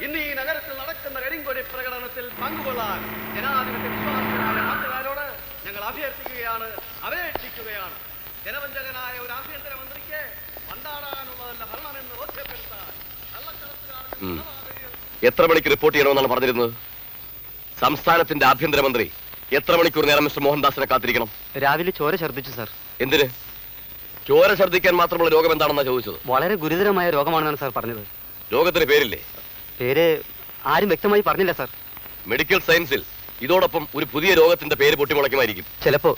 ഇന്ന് ഈ നഗരത്തിൽ നടക്കുന്ന കരിങ്കൊടി പ്രകടനത്തിൽ പങ്കുകൊള്ളാൻ ജനാധിപത്യ വിശ്വാസികളായ നാട്ടുകാരോട് ഞങ്ങൾ അഭ്യർത്ഥിക്കുകയാണ്, അപേക്ഷിക്കുകയാണ്. ജനവഞ്ചകനായ ഒരു ആഭ്യന്തരമന്ത്രിക്ക് പണ്ടാടാനുള്ളതല്ല ഭരണമെന്ന് ബോധ്യപ്പെടുത്താൻ എത്ര മണിക്ക് റിപ്പോർട്ട് ചെയ്യണമെന്നാണ് പറഞ്ഞിരുന്നത്? സംസ്ഥാനത്തിന്റെ ആഭ്യന്തരമന്ത്രി എത്ര മണിക്കൂർ നേരം മിസ്റ്റർ മോഹൻദാസിനെ കാത്തിരിക്കണം? രാവിലെ ചോര ഛർദ്ദിച്ചു സാർ. എന്തിന്? ചോര ഛർദ്ദിക്കാൻ മാത്രമുള്ള രോഗം എന്താണെന്നാണ് ചോദിച്ചത്? വളരെ ഗുരുതരമായ രോഗമാണെന്നാണ് സാർ പറഞ്ഞത്. രോഗത്തിന് പേരില്ലേ? പേര് ആരും വ്യക്തമായി പറഞ്ഞില്ല സാർ. മെഡിക്കൽ സയൻസിൽ ഇതോടൊപ്പം ഒരു പുതിയ രോഗത്തിന്റെ പേര് പൊട്ടിമുളയ്ക്കുമായിരിക്കും. ചിലപ്പോ.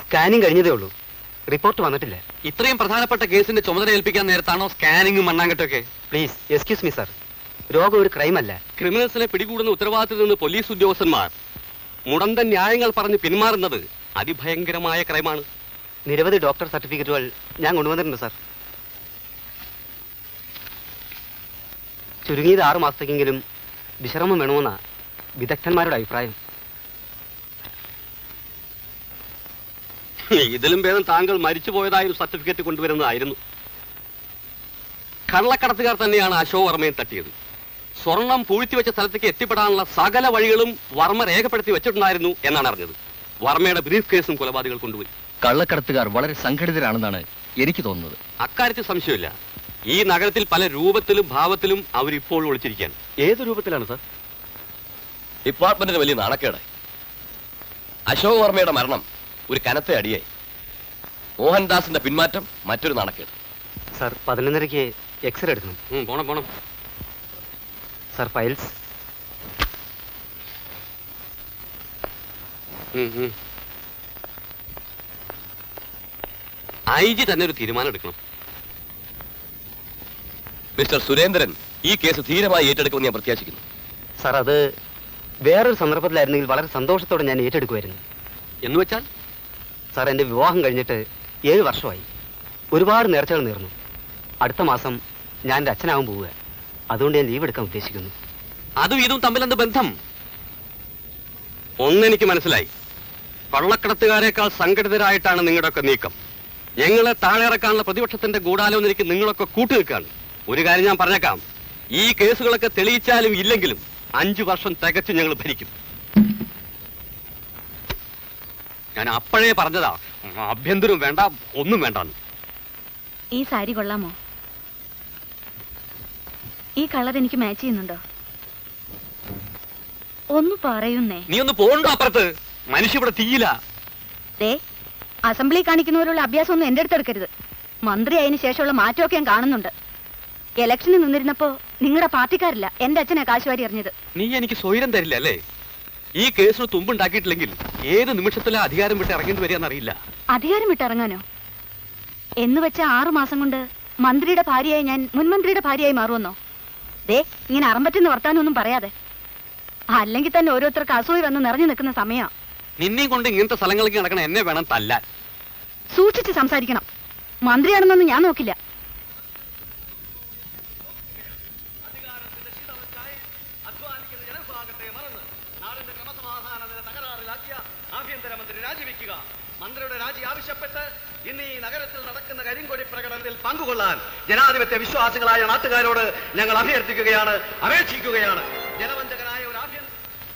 സ്കാനിങ് കഴിഞ്ഞതേ ഉള്ളൂ, റിപ്പോർട്ട് വന്നിട്ടില്ല. ഇത്രയും പ്രധാനപ്പെട്ട കേസിന്റെ ചുമതല ഏൽപ്പിക്കാൻ നേരത്താണോ സ്കാനിങ്ങും മണ്ണാങ്കട്ടൊക്കെ? Please excuse me sir. രോഗം ഒരു ക്രൈം അല്ല. ക്രിമിനൽസിനെ പിടികൂടുന്ന ഉത്തരവാദിത്തത്തിൽ നിന്ന് പോലീസ് ഉദ്യോഗസ്ഥന്മാർ മുടന്തൻ ന്യായങ്ങൾ പറഞ്ഞ് പിന്മാറുന്നത് അതിഭയങ്കരമായ ക്രൈമാണ്. നിരവധി ഡോക്ടർ സർട്ടിഫിക്കറ്റുകൾ ഞാൻ കൊണ്ടുവന്നിട്ടുണ്ട് സാർ. ചുരുങ്ങിയത് 6 മാസത്തേക്കെങ്കിലും വിശ്രമം വേണമെന്നാ വിദഗ്ധന്മാരുടെ അഭിപ്രായം. ഇതിലും ഭേദം താങ്കൾ മരിച്ചുപോയതായ ഒരു സർട്ടിഫിക്കറ്റ് കൊണ്ടുവരുന്നതായിരുന്നു. കള്ളക്കടത്തുകാർ തന്നെയാണ് അശോക് വർമ്മയെ തട്ടിയത്. സ്വർണം പൂഴ്ത്തിവെച്ച സ്ഥലത്തേക്ക് എത്തിപ്പെടാനുള്ള സകല വഴികളും വർമ്മ രേഖപ്പെടുത്തി വെച്ചിട്ടുണ്ടായിരുന്നു എന്നാണ് അറിഞ്ഞത്. വർമ്മയുടെ ബ്രീഫ് കേസും കൊലപാതകൾ കൊണ്ടുപോയി. കള്ളക്കടത്തുകാർ വളരെ സംഘടിതരാണെന്നാണ് എനിക്ക് തോന്നുന്നത്. അക്കാര്യത്തിൽ സംശയമില്ല. ഈ നഗരത്തിൽ പല രൂപത്തിലും ഭാവത്തിലും അവരിപ്പോൾ ഒളിച്ചിരിക്കാൻ. ഏത് രൂപത്തിലാണ് സാർ? ഡിപ്പാർട്ട്മെന്റിന് വലിയ നാണക്കേടായി. അശോക് വർമ്മയുടെ മരണം ഒരു കനത്ത അടിയായി. മോഹൻദാസിന്റെ പിന്മാറ്റം മറ്റൊരു നാണക്കേട്. സാർ 11:30 എക്സ്റേ എടുക്കണം. പോണം പോണം സാർ. ഫയൽസ്. IG തന്നെ ഒരു തീരുമാനം എടുക്കണം. മിസ്റ്റർ സുരേന്ദ്രൻ ഈ കേസ് ധീരമായി ഏറ്റെടുക്കുമെന്ന് ഞാൻ പ്രത്യാശിക്കുന്നു. സാർ, അത് വേറൊരു സന്ദർഭത്തിലായിരുന്നെങ്കിൽ വളരെ സന്തോഷത്തോടെ ഞാൻ ഏറ്റെടുക്കുമായിരുന്നു. എന്ന് വെച്ചാൽ? സാർ, എൻ്റെ വിവാഹം കഴിഞ്ഞിട്ട് 7 വർഷമായി. ഒരുപാട് നേർച്ചകൾ നേർന്നു. അടുത്ത മാസം ഞാൻ എൻ്റെ അച്ഛനാവാൻ പോവുക. അതുകൊണ്ട് ഞാൻ ലീവ് എടുക്കാൻ ഉദ്ദേശിക്കുന്നു. അതും ഇതും തമ്മിൽ എന്ത് ബന്ധം? ഒന്നെനിക്ക് മനസ്സിലായി. കള്ളക്കടത്തുകാരേക്കാൾ സംഘടിതരായിട്ടാണ് നിങ്ങളുടെയൊക്കെ നീക്കം. ഞങ്ങളെ താഴെ ഇറക്കാനുള്ള പ്രതിപക്ഷത്തിന്റെ ഗൂഢാലോചനയ്ക്ക് നിങ്ങളൊക്കെ കൂട്ടുനിൽക്കാണ്. ഒരു കാര്യം ഞാൻ പറഞ്ഞേക്കാം, ഈ കേസുകളൊക്കെ തെളിയിച്ചാലും ഇല്ലെങ്കിലും 5 വർഷം തികച്ചു ഞങ്ങൾ ഭരിക്കും. ഞാൻ അപ്പോഴേ പറഞ്ഞതാ, ആഭ്യന്തരം വേണ്ട, ഒന്നും വേണ്ടാന്ന്. ഈ സാരി കൊള്ളാമോ? ഈ കളർ എനിക്ക് മാച്ച് ചെയ്യുന്നുണ്ടോ? ഒന്ന് പറയുന്നേ. നീ ഒന്ന് പോണ്ടോ അപ്പുറത്ത്? മനുഷ്യ ഇവിടെ തീയില്ല. അസംബ്ലി കാണിക്കുന്നവരുള്ള അഭ്യാസം ഒന്നും എന്റെ അടുത്ത് എടുക്കരുത്. മന്ത്രി ആയതിനു ശേഷമുള്ള മാറ്റമൊക്കെ ഞാൻ കാണുന്നുണ്ട്. ഇലക്ഷന് നിന്നിരുന്നപ്പോ നിങ്ങളുടെ പാർട്ടിക്കാരില്ല എന്റെ അച്ഛനെ കാശുവാരി എറിഞ്ഞത്. നീ എനിക്ക് സ്വൈരം തരില്ല അല്ലേ? ഈ കേസിന് തുമ്പുണ്ടാക്കിയിട്ടില്ലെങ്കിൽ ഏത് നിമിഷത്തിലെ അധികാരം വിട്ട് ഇറങ്ങേണ്ടി വരികയെന്നറിയില്ല. അധികാരം വിട്ടിറങ്ങാനോ? എന്ന് വെച്ച 6 മാസം കൊണ്ട് മന്ത്രിയുടെ ഭാര്യയായി ഞാൻ മുൻമന്ത്രിയുടെ ഭാര്യയായി മാറുമെന്നോ? ഇങ്ങനെ അറമ്പറ്റുന്ന വർത്താനൊന്നും പറയാതെ. അല്ലെങ്കിൽ തന്നെ ഓരോരുത്തർക്ക് അസൂയ വന്ന് നിറഞ്ഞു നിൽക്കുന്ന സമയം. നിന്നെയും കൊണ്ട് ഇങ്ങനത്തെ സ്ഥലങ്ങളിലേക്ക് നടക്കണം എന്നെ വേണം തല്ലാൻ. സൂക്ഷിച്ച് സംസാരിക്കണം. മന്ത്രിയാണെന്നൊന്നും ഞാൻ നോക്കില്ല. മന്ത്രിയുടെ രാജി ആവശ്യപ്പെട്ട് ഇന്ന് ഈ നഗരത്തിൽ നടക്കുന്ന കരിങ്കൊടി പ്രകടനത്തിൽ പങ്കുകൊള്ളാൻ ജനാധിപത്യ വിശ്വാസികളായ നാട്ടുകാരോട് ഞങ്ങൾ അഭ്യർത്ഥിക്കുകയാണ്, അപേക്ഷിക്കുകയാണ്. ജനവഞ്ചകനായ ഒരു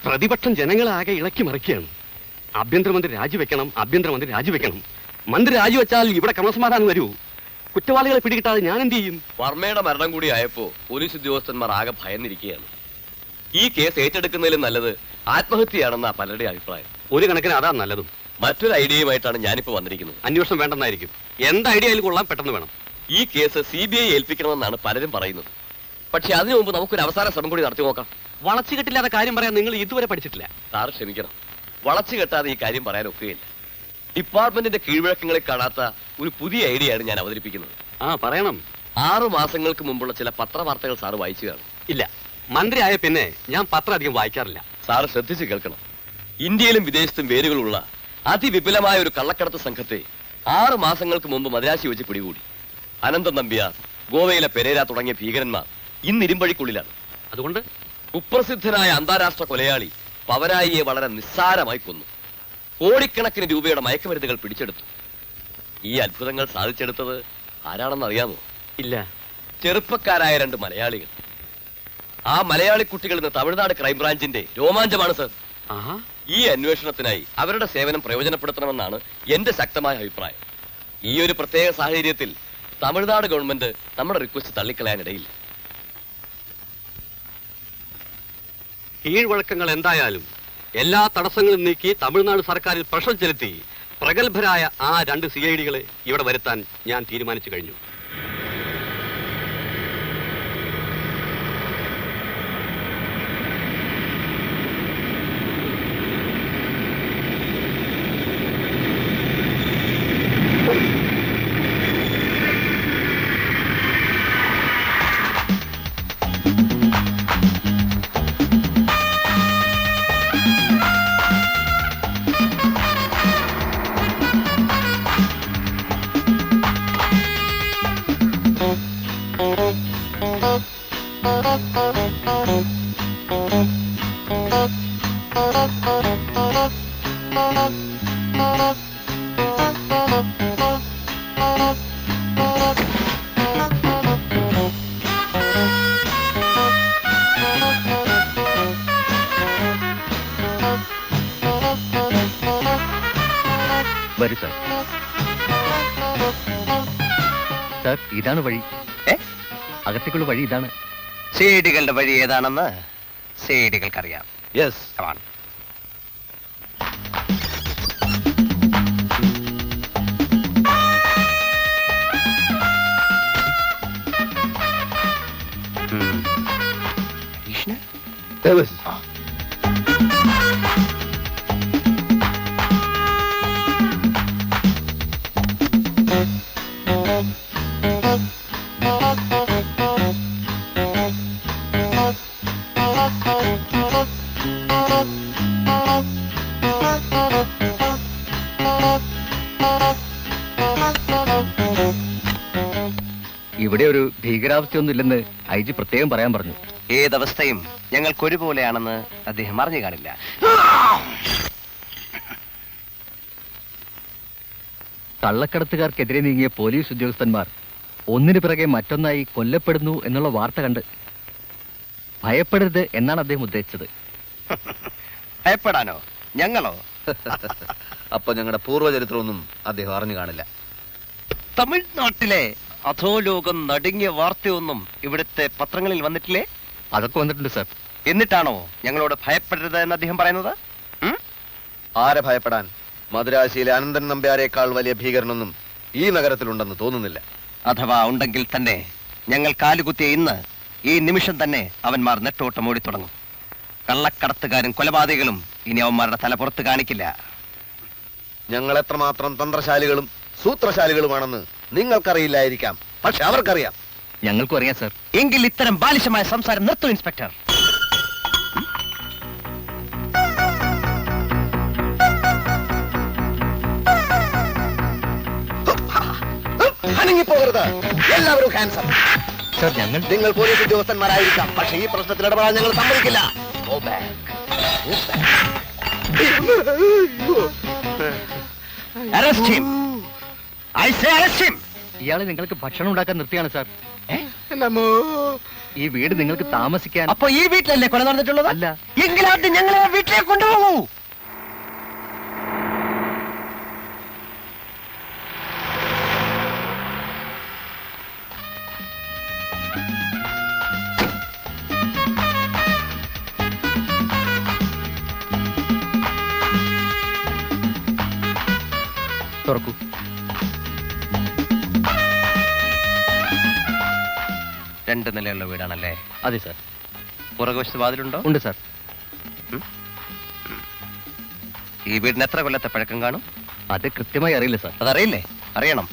പ്രതിപക്ഷം ജനങ്ങളെ ആകെ ഇളക്കി മറിക്കുകയാണ്. ആഭ്യന്തരമന്ത്രി രാജിവെക്കണം, ആഭ്യന്തരമന്ത്രി രാജിവെക്കണം. മന്ത്രി രാജിവെച്ചാൽ ഇവിടെ ക്രമസമാധാനം വരൂ. കുറ്റവാളികളെ പിടികിട്ടാതെ ഞാൻ എന്ത് ചെയ്യും? വർമ്മയുടെ മരണം കൂടി ആയപ്പോ പോലീസ് ഉദ്യോഗസ്ഥന്മാർ ആകെ ഭയന്നിരിക്കുകയാണ്. ഈ കേസ് ഏറ്റെടുക്കുന്നതിലും നല്ലത് ആത്മഹത്യയാണെന്നാ പലരുടെ അഭിപ്രായം. ഒരു കണക്കിന് അതാ നല്ലതും. മറ്റൊരു ഐഡിയയുമായിട്ടാണ് ഞാനിപ്പോ വന്നിരിക്കുന്നത്. അന്വേഷണം വേണ്ടെന്നായിരിക്കും. എന്ത് ഐഡിയ അതിൽ കൊള്ളാൻ പെട്ടെന്ന് വേണം. ഈ കേസ് CBI ഏൽപ്പിക്കണമെന്നാണ് പലരും പറയുന്നത്. പക്ഷെ അതിനു മുമ്പ് നമുക്കൊരു അവസാന ശ്രമം കൂടി നടത്തി നോക്കാം. വളച്ചുകെട്ടില്ലാത്ത കാര്യം പറയാൻ നിങ്ങൾ ഇതുവരെ പഠിച്ചിട്ടില്ല. സാർ ക്ഷമിക്കണം, വളച്ചു കെട്ടാതെ ഈ കാര്യം പറയാൻ ഒക്കുകയില്ല. ഡിപ്പാർട്ട്മെന്റിന്റെ കീഴ്വഴക്കങ്ങളിൽ കാണാത്ത ഒരു പുതിയ ഐഡിയയാണ് ഞാൻ അവതരിപ്പിക്കുന്നത്. പറയണം. 6 മാസങ്ങൾക്ക് മുമ്പുള്ള ചില പത്രവാർത്തകൾ സാറ് വായിച്ചു കാണും. ഇല്ല, മന്ത്രി ആയ പിന്നെ ഞാൻ പത്രം അധികം വായിക്കാറില്ല. സാറ് ശ്രദ്ധിച്ച് കേൾക്കണം. ഇന്ത്യയിലും വിദേശത്തും വേരുകളുള്ള അതിവിപുലമായ ഒരു കള്ളക്കടത്ത് സംഘത്തെ 6 മാസങ്ങൾക്ക് മുമ്പ് മദ്രാശി വെച്ച് പിടികൂടി. അനന്തൻ നമ്പ്യാർ, ഗോവയിലെ പെരേര തുടങ്ങിയ ഭീകരന്മാർ ഇന്ന് ഇരുമ്പഴിക്കുള്ളിലാണ്. അതുകൊണ്ട് കുപ്രസിദ്ധനായ അന്താരാഷ്ട്ര കൊലയാളി പവരായിയെ വളരെ നിസ്സാരമായി കൊന്നു. കോടിക്കണക്കിന് രൂപയുടെ മയക്കുമരുന്നുകൾ പിടിച്ചെടുത്തു. ഈ അത്ഭുതങ്ങൾ സാധിച്ചെടുത്തത് ആരാണെന്ന് അറിയാമോ? ഇല്ല. ചെറുപ്പക്കാരായ 2 മലയാളികൾ. ആ മലയാളി കുട്ടികൾ ഇന്ന് തമിഴ്നാട് ക്രൈംബ്രാഞ്ചിന്റെ രോമാഞ്ചമാണ് സർ. ആഹാ. ഈ അന്വേഷണത്തിനായി അവരുടെ സേവനം പ്രയോജനപ്പെടുത്തണമെന്നാണ് എന്റെ ശക്തമായ അഭിപ്രായം. ഈ ഒരു പ്രത്യേക സാഹചര്യത്തിൽ തമിഴ്നാട് ഗവൺമെന്റ് നമ്മുടെ റിക്വസ്റ്റ് തള്ളിക്കളയാനിടയില്ല. കീഴ്വഴക്കങ്ങൾ എന്തായാലും എല്ലാ തടസ്സങ്ങളും നീക്കി തമിഴ്നാട് സർക്കാരിൽ പ്രഷർ ചെലുത്തി പ്രഗത്ഭരായ ആ 2 CID-കളെ ഇവിടെ വരുത്താൻ ഞാൻ തീരുമാനിച്ചു കഴിഞ്ഞു. വരൂ സാർ. സാർ, ഇതാണ് വഴി. അകത്തേക്കുള്ള വഴി ഇതാണ്. സേഡികളുടെ വഴി ഏതാണെന്ന് സേഡികൾക്കറിയാം. യെസ്. ഇവിടെ ഒരു ഭീകരാവസ്ഥയൊന്നുമില്ലെന്ന് IG പ്രത്യേകം പറയാൻ പറഞ്ഞു. ഏതവസ്ഥയും ഞങ്ങൾക്കൊരുപോലെയാണെന്ന് അദ്ദേഹം അറിഞ്ഞു കാണില്ല. കള്ളക്കടത്തുകാർക്കെതിരെ നീങ്ങിയ പോലീസ് ഉദ്യോഗസ്ഥന്മാർ ഒന്നിനു പിറകെ മറ്റൊന്നായി കൊല്ലപ്പെടുന്നു എന്നുള്ള വാർത്ത കണ്ട് ഭയപ്പെടരുത് എന്നാണ് അദ്ദേഹം ഉദ്ദേശിച്ചത്. ഭയപ്പെടാനോ? ഞങ്ങളോ? അപ്പൊ ഞങ്ങളുടെ പൂർവ്വചരിത്രമൊന്നും അദ്ദേഹം അറിഞ്ഞു കാണില്ല. തമിഴ്നാട്ടിലെ അധോലോകം നടുങ്ങിയ വാർത്തയൊന്നും ഇവിടുത്തെ പത്രങ്ങളിൽ വന്നിട്ടില്ലേ? അതൊക്കെ വന്നിട്ടുണ്ട് സാർ. എന്നിട്ടാണോ ഞങ്ങളോട് ഭയപ്പെടരുത് എന്ന് അദ്ദേഹം പറയുന്നത്? ആരെ ഭയപ്പെടാൻ? മദുരാശിയിലെ അനന്തൻ നമ്പ്യാരേക്കാൾ വലിയ ഭീകരനൊന്നും ഈ നഗരത്തിലുണ്ടെന്ന് തോന്നുന്നില്ല. അഥവാ ഉണ്ടെങ്കിൽ തന്നെ ഞങ്ങൾ കാലുകുത്തിയ ഇന്ന് ഈ നിമിഷം തന്നെ അവന്മാർ നെട്ടോട്ടം ഓടി തുടങ്ങും. കള്ളക്കടത്തുകാരും കൊലപാതകളും ഇനി അവന്മാരുടെ തല പുറത്ത് കാണിക്കില്ല. ഞങ്ങൾ എത്രമാത്രം തന്ത്രശാലികളും സൂത്രശാലികളുമാണെന്ന് നിങ്ങൾക്കറിയില്ലായിരിക്കാം, പക്ഷെ അവർക്കറിയാം. ഞങ്ങൾക്കും അറിയാം സാർ. എങ്കിൽ ഇത്തരം ബാലിശമായ സംസാരം നിർത്തൂ ഇൻസ്പെക്ടർ. അനങ്ങിപ്പോകരുത്, എല്ലാവരും ക്യാൻസർ. സാർ, നിങ്ങൾ പോലീസ് ഉദ്യോഗസ്ഥന്മാരായിരിക്കാം, പക്ഷെ ഈ പ്രശ്നത്തിൽ ഇടപെടാൻ ഞങ്ങൾ സമ്മതിക്കില്ല. Arrest him. I say arrest him. ഇയാളെ നിങ്ങൾക്ക് ഭക്ഷണം ഉണ്ടാക്കാൻ നിർത്തിയാണ് സാർ. ഈ വീട് നിങ്ങൾക്ക് താമസിക്കാൻ. അപ്പൊ ഈ വീട്ടിലല്ലേ കൊല നടന്നിട്ടുള്ളത്? അല്ല. എങ്കിലാദ്യം ഞങ്ങളെ വീട്ടിലേക്ക് കൊണ്ടുപോകൂ. തുറക്കൂ. രണ്ട് നിലയുള്ള വീടാണല്ലേ? അതെ സാർ. പുറകുവശത്ത് വാതിലുണ്ടോ? ഉണ്ട് സാർ. ഈ വീടിന് എത്ര കൊല്ലത്തെ പഴക്കം കാണും? അത് കൃത്യമായി അറിയില്ല സാർ. അതറിയില്ലേ? അറിയണം.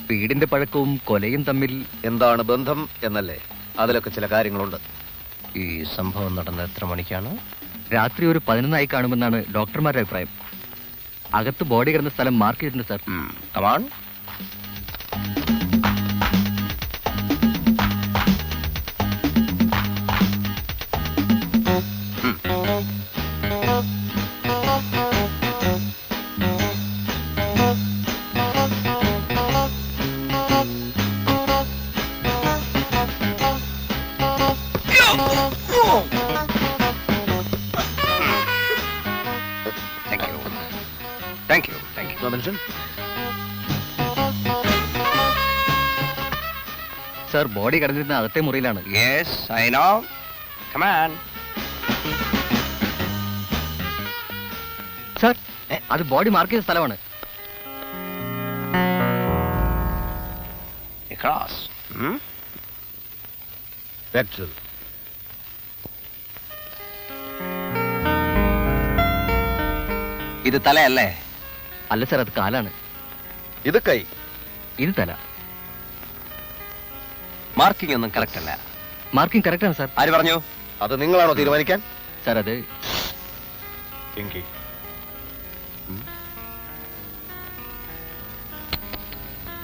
വീടിന്റെ പഴക്കവും കൊലയും തമ്മിൽ എന്താണ് ബന്ധം എന്നല്ലേ? അതിലൊക്കെ ചില കാര്യങ്ങളുണ്ട്. ഈ സംഭവം നടന്നത് എത്ര മണിക്കാണ്? രാത്രി ഒരു 11 കാണുമെന്നാണ് ഡോക്ടർമാരുടെ അഭിപ്രായം. അകത്ത് ബോഡി കിടന്ന സ്ഥലം മാർക്ക് ചെയ്തിട്ടുണ്ട് sir. Come on. Thank you thank you thank you മനുഷ്യൻ സർ ബോഡി കിടന്നിരുന്ന അകത്തെ മുറിയിലാണ്. Yes I know come on. Sir അത് ബോഡി മാർക്ക് ചെയ്ത സ്ഥലമാണ്. ക്രോസ്. വെക്ടർ ഇത് തലയല്ലേ? അല്ല സർ, അത് കാലാണ്. ഇത് കൈ. ഇത് തല. മാർക്കിംഗ് ഒന്നും കറക്റ്റ് അല്ല. മാർക്കിംഗ് കറക്റ്റ് ആണ് സർ. ആര് പറഞ്ഞു? അത് നിങ്ങളാണോ തീരുമാനിക്കാൻ? സർ അത്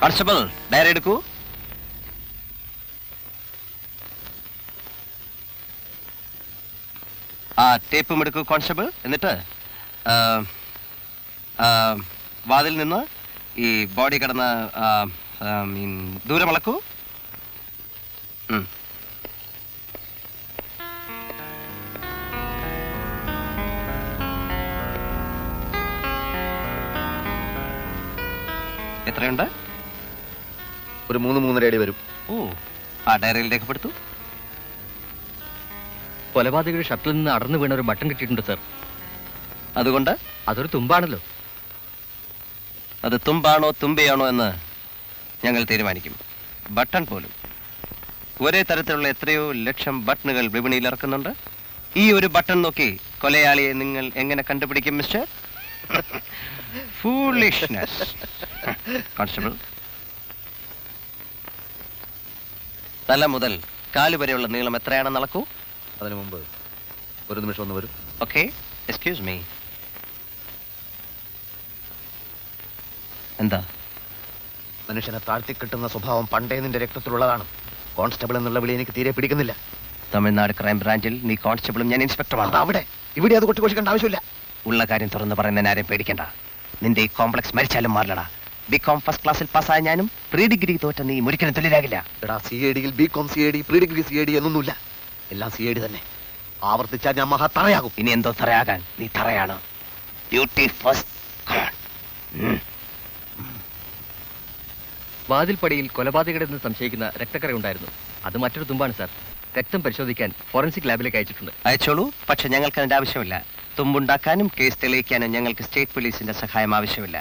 കോൺസ്റ്റബിൾ ഡയറി എടുക്കൂ. ആ ടേപ്പും എടുക്കൂ കോൺസ്റ്റബിൾ. എന്നിട്ട് വാതിൽ നിന്ന് ഈ ബോഡി കിടന്ന ദൂരം അളക്കൂ. എത്രയുണ്ട്? ഒരു 3-3.5 അടി വരും. ഓ, ആ ഡയറിയിൽ രേഖപ്പെടുത്തു. കൊലപാതകയുടെ ഷർട്ടിൽ നിന്ന് അടർന്നു വീണ ഒരു ബട്ടൺ കിട്ടിയിട്ടുണ്ട് സർ. അതുകൊണ്ട് അതൊരു തുമ്പാണല്ലോ. അത് തുമ്പാണോ തുമ്പയാണോ എന്ന് ഞങ്ങൾ തീരുമാനിക്കും. ബട്ടൺ പോലും ഒരേ തരത്തിലുള്ള എത്രയോ ലക്ഷം ബട്ടണുകൾ വിപണിയിൽ ഇറക്കുന്നുണ്ട്. ഈ ഒരു ബട്ടൺ നോക്കി കൊലയാളിയെ നിങ്ങൾ എങ്ങനെ കണ്ടുപിടിക്കും മിസ്റ്റർ? ഫൂളിഷ്നെസ്. കോൺസ്റ്റബിൾ, തല മുതൽ കാല് വരെയുള്ള നീളം എത്രയാണെന്ന് അളക്കൂ. അതിനു മുമ്പ് ഒരു നിമിഷം ഒന്ന് വരും. Okay, excuse me. എന്താ? മനുഷ്യനെ താഴ്ത്തി കിട്ടുന്ന സ്വഭാവം പണ്ടേ നിന്റെ രക്തത്തിലുള്ളതാണ്. കോൺസ്റ്റബിൾ എന്നുള്ള വിളി എനിക്ക് തീരെ പിടിക്കുന്നില്ല. തമിഴ്നാട് ക്രൈം ബ്രാഞ്ചിൽ നീ കോൺസ്റ്റബിളും ഞാൻ ഇൻസ്പെക്ടറുമാണ്. അവിടെ ഇവിടെ അത് കൊട്ടിക്കൊഷിക്കേണ്ട ആവശ്യമില്ല. ഉള്ള കാര്യം തുറന്ന് പറയുന്നതിന് ആരെയും പേടിക്കണ്ട. നിന്റെ ഈ കോംപ്ലക്സ് മരിച്ചാലും മാറില്ലടാ. ബികോം ഫസ്റ്റ് ക്ലാസ്സിൽ പാസ്സായ ഞാനും പ്രീ ഡിഗ്രി തോറ്റ നീ ഒരിക്കലും തുല്യരാകില്ല. എടാ, CAD-യിൽ BCom CAD, pre degree CAD എന്നൊന്നുമില്ല. എല്ലാം CAD തന്നെ. ആവർത്തിച്ചാൽ ഞാൻ മഹാ തറയാകും. ഇനി എന്തോ തറയാകാൻ? നീ തറയാണ്. Duty first. വാതിൽപ്പടിയിൽ കൊലപാതകയുടെ നിന്ന് സംശയിക്കുന്ന രക്തക്കറ ഉണ്ടായിരുന്നു. അത് മറ്റൊരു തുമ്പാണ് സാർ. രക്തം പരിശോധിക്കാൻ ഫോറൻസിക് ലാബിലേക്ക് അയച്ചിട്ടുണ്ട്. അയച്ചോളൂ. പക്ഷെ ഞങ്ങൾക്ക് അതിന്റെ ആവശ്യമില്ല. തുമ്പുണ്ടാക്കാനും കേസ് തെളിയിക്കാനും ഞങ്ങൾക്ക് സ്റ്റേറ്റ് പോലീസിന്റെ സഹായം ആവശ്യമില്ല.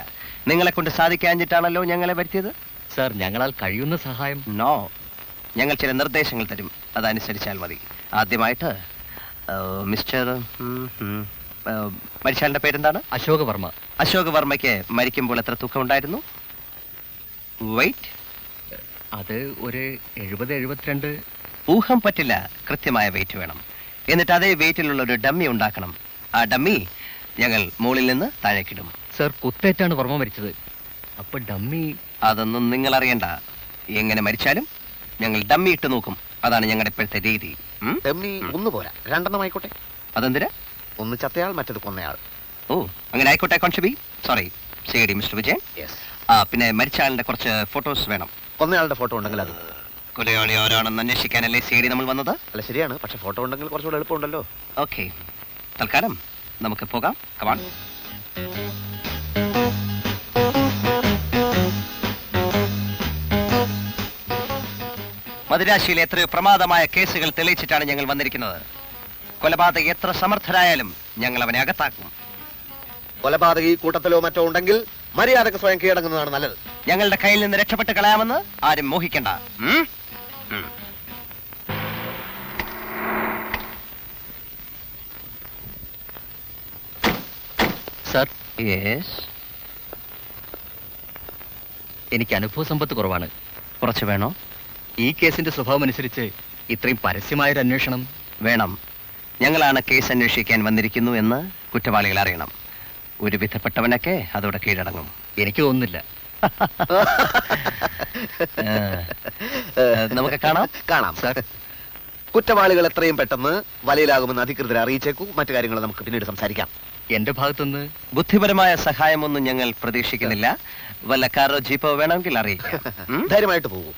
നിങ്ങളെ കൊണ്ട് സാധിക്കാഞ്ഞിട്ടാണല്ലോ ഞങ്ങളെ വരുത്തിയത്. സാർ, ഞങ്ങളാൽ കഴിയുന്ന സഹായം. നോ, ഞങ്ങൾ ചില നിർദ്ദേശങ്ങൾ തരും, അതനുസരിച്ചാൽ മതി. ആദ്യമായിട്ട് മിസ്റ്റർ മരിച്ചാളിന്റെ പേരെന്താണ്? അശോക് വർമ്മ. അശോക് വർമ്മയ്ക്ക് മരിക്കുമ്പോൾ എത്ര തൂക്കം ഉണ്ടായിരുന്നു? വെയിറ്റ്? അത് ഒരു 70-72. ഊഹം പറ്റില്ല, കൃത്യമായ വെയിറ്റ് വേണം. എന്നിട്ട് അതേ വെയിറ്റിലുള്ള ഒരു ഡമ്മി ഉണ്ടാക്കണം. ആ ഡമ്മി ഞങ്ങൾ മുകളിൽ നിന്ന് താഴേക്കിടും. സാർ, കുത്തേറ്റാണ് വർമ്മ മരിച്ചത്. അപ്പൊ ഡമ്മി? അതൊന്നും നിങ്ങൾ അറിയണ്ട. എങ്ങനെ മരിച്ചാലും ഞങ്ങൾ ഡമ്മി ഇട്ട് നോക്കും. അതാണ് ഞങ്ങളുടെ ഇപ്പോഴത്തെ രീതി. ഡമ്മി ഒന്ന് പോരാ, 2 ആയിക്കോട്ടെ. അതെന്തിനാ? ഒന്ന് ചത്തയാൾ, മറ്റത് കൊന്നയാൾ. ഓ, അങ്ങനെ ആയിക്കോട്ടെ constable. Sorry, CAD mister Vijayan. ആ, പിന്നെ മരിച്ച ആളിന്റെ കുറച്ച് ഫോട്ടോസ് വേണം. കൊന്നയാളുടെ ഫോട്ടോ ഉണ്ടെങ്കിൽ അത്. കൊലയാളി ആരാണെന്ന് അന്വേഷിക്കാനല്ലേ CAD നമ്മൾ വന്നത്? അല്ല, ശരിയാണ്. പക്ഷെ ഫോട്ടോ ഉണ്ടെങ്കിൽ കുറച്ചുകൂടെ എളുപ്പമുണ്ടല്ലോ. ഓക്കെ, തൽക്കാലം നമുക്ക് പോകാം. കമാൺ. മദിരാശിയിലെ എത്രയോ പ്രമാദമായ കേസുകൾ തെളിയിച്ചിട്ടാണ് ഞങ്ങൾ വന്നിരിക്കുന്നത്. കൊലപാതകി എത്ര സമർത്ഥരായാലും ഞങ്ങൾ അവനെ അകത്താക്കും. കൊലപാതകി കൂട്ടത്തിലോ മറ്റോ ഉണ്ടെങ്കിൽ മര്യാദക്ക് സ്വയം കീഴടങ്ങുന്നതാണ് നല്ലത്. ഞങ്ങളുടെ കയ്യിൽ നിന്ന് രക്ഷപ്പെട്ട് കളയാമെന്ന് ആരും മോഹിക്കണ്ട. Sir, yes. എനിക്ക് അനുഭവ സമ്പത്ത് കുറവാണ്. കുറച്ച് വേണോ? ഈ കേസിന്റെ സ്വഭാവം അനുസരിച്ച് ഇത്രയും പരസ്യമായൊരു അന്വേഷണം വേണം. ഞങ്ങളാണ് കേസ് അന്വേഷിക്കാൻ വന്നിരിക്കുന്നു എന്ന് കുറ്റവാളികൾ അറിയണം. ഒരു വിധപ്പെട്ടവനൊക്കെ അതോടെ കീഴടങ്ങും. എനിക്ക് തോന്നുന്നില്ല. നമുക്ക് കാണാം. കാണാം സാർ. കുറ്റവാളികൾ എത്രയും പെട്ടെന്ന് വലയിലാകുമെന്ന് അധികൃതരെ അറിയിച്ചേക്കൂ. മറ്റു കാര്യങ്ങൾ നമുക്ക് പിന്നീട് സംസാരിക്കാം. എന്റെ ഭാഗത്തുനിന്ന് ബുദ്ധിപരമായ സഹായമൊന്നും ഞങ്ങൾ പ്രതീക്ഷിക്കുന്നില്ല. വല്ല കാറോ ജീപ്പോ വേണമെങ്കിൽ അറിയിക്കാം. ധൈര്യമായിട്ട് പോകും.